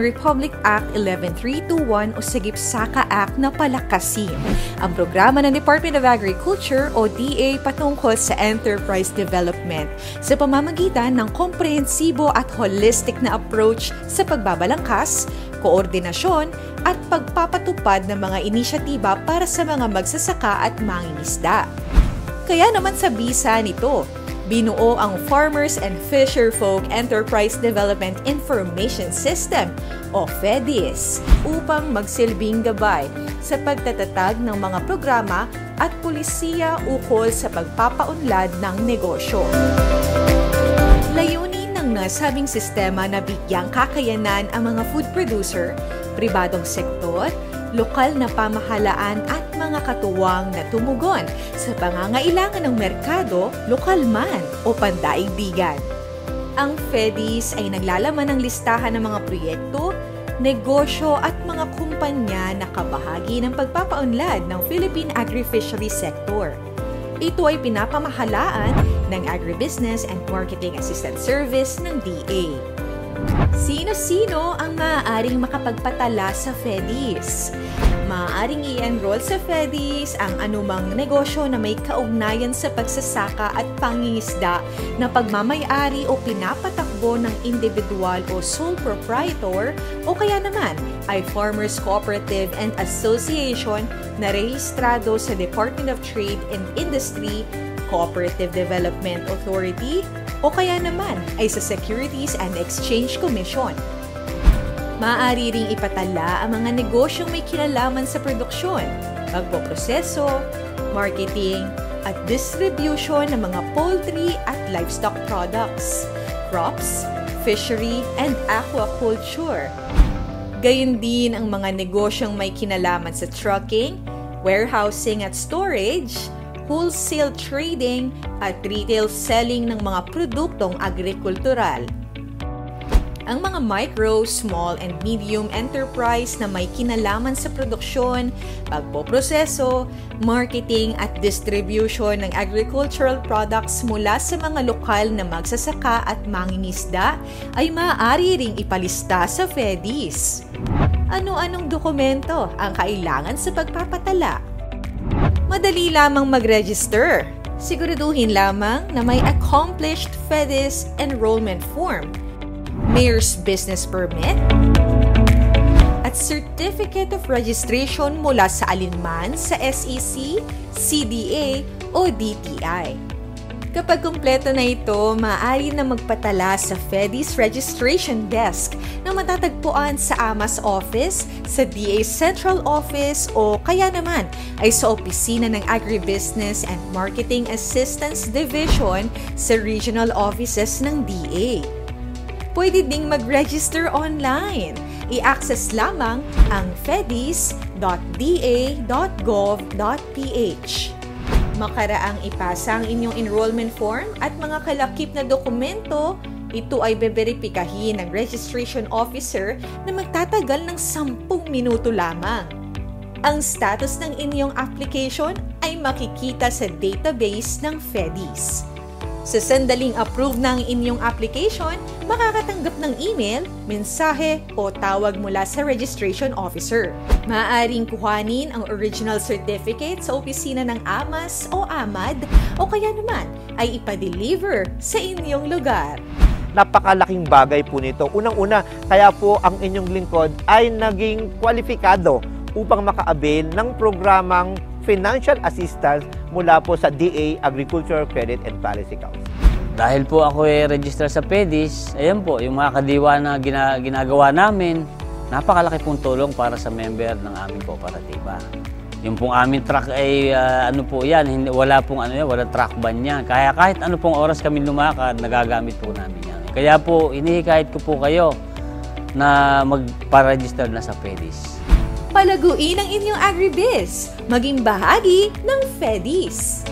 Republic Act 11321 o Sagip-Saka Act na palakasin ang programa ng Department of Agriculture o DA patungkol sa enterprise development sa pamamagitan ng komprehensibo at holistic na approach sa pagbabalangkas, koordinasyon at pagpapatupad ng mga inisyatiba para sa mga magsasaka at mangingisda. Kaya naman sa bisa nito, binuo ang Farmers and Fisherfolk Enterprise Development Information System o FEDIS upang magsilbing gabay sa pagtatatag ng mga programa at pulisiya ukol sa pagpapaunlad ng negosyo. Layunin ng nasabing sistema na bigyang kakayanan ang mga food producer, pribadong sektor, lokal na pamahalaan at mga katuwang na tumugon sa pangangailangan ng merkado, lokal man o pandaigdigan. Ang FEDIS ay naglalaman ng listahan ng mga proyekto, negosyo at mga kumpanya na kabahagi ng pagpapaunlad ng Philippine agri-fishery sector. Ito ay pinapamahalaan ng Agribusiness and Marketing Assistance Service ng DA. Sino-sino ang maaaring makapagpatala sa FEDIS? Maaaring i-enroll sa FEDIS ang anumang negosyo na may kaugnayan sa pagsasaka at pangingisda na pagmamay-ari o pinapatakbo ng individual o sole proprietor o kaya naman ay Farmers Cooperative and Association na rehistrado sa Department of Trade and Industry, Cooperative Development Authority o kaya naman ay sa Securities and Exchange Commission. Maaari ring ipatala ang mga negosyong may kinalaman sa produksyon, pagpoproseso, marketing, at distribution ng mga poultry at livestock products, crops, fishery, and aquaculture. Gayun din ang mga negosyong may kinalaman sa trucking, warehousing at storage, wholesale trading at retail selling ng mga produktong agrikultural. Ang mga micro, small, and medium enterprise na may kinalaman sa produksyon, pagpoproseso, marketing at distribution ng agricultural products mula sa mga lokal na magsasaka at mangingisda ay maaari ring ipalista sa FEDIS. Ano-anong dokumento ang kailangan sa pagpapatala? Madali lamang mag-register. Siguraduhin lamang na may accomplished FEDIS enrollment form, Mayor's Business Permit, at Certificate of Registration mula sa alinman sa SEC, CDA o DTI. Kapag kumpleto na ito, maaari na magpatala sa FEDIS Registration Desk na matatagpuan sa AMAS Office, sa DA Central Office o kaya naman ay sa opisina ng Agribusiness and Marketing Assistance Division sa regional offices ng DA. Pwede ding mag-register online. I-access lamang ang fedis.da.gov.ph. Makaraang ipasa ang inyong enrollment form at mga kalakip na dokumento, ito ay beberipikahin ng registration officer na magtatagal ng 10 minuto lamang. Ang status ng inyong application ay makikita sa database ng FEDIS. Sa sandaling approve ng inyong application, makakatanggap ng email, mensahe o tawag mula sa registration officer. Maaaring kuhanin ang original certificate sa opisina ng AMAS o AMAD o kaya naman ay ipa-deliver sa inyong lugar. Napakalaking bagay po nito. Unang-una, kaya po ang inyong lingkod ay naging kwalipikado upang maka-avail ng programang financial assistance mula po sa DA Agriculture Credit and Policy Council. Dahil po ako register sa FEDIS, ayan po, yung mga kadiwa na ginagawa namin, napakalaki pong tulong para sa member ng aming kooperatiba. Yung pong aming truck ay ano po yan, wala pong wala truck ban yan. Kaya kahit ano pong oras kami lumakad, nagagamit po namin yan. Kaya po, inihikayat ko po kayo na magpa-register na sa FEDIS. Palaguin ang inyong agribiz, maging bahagi ng FEDIS.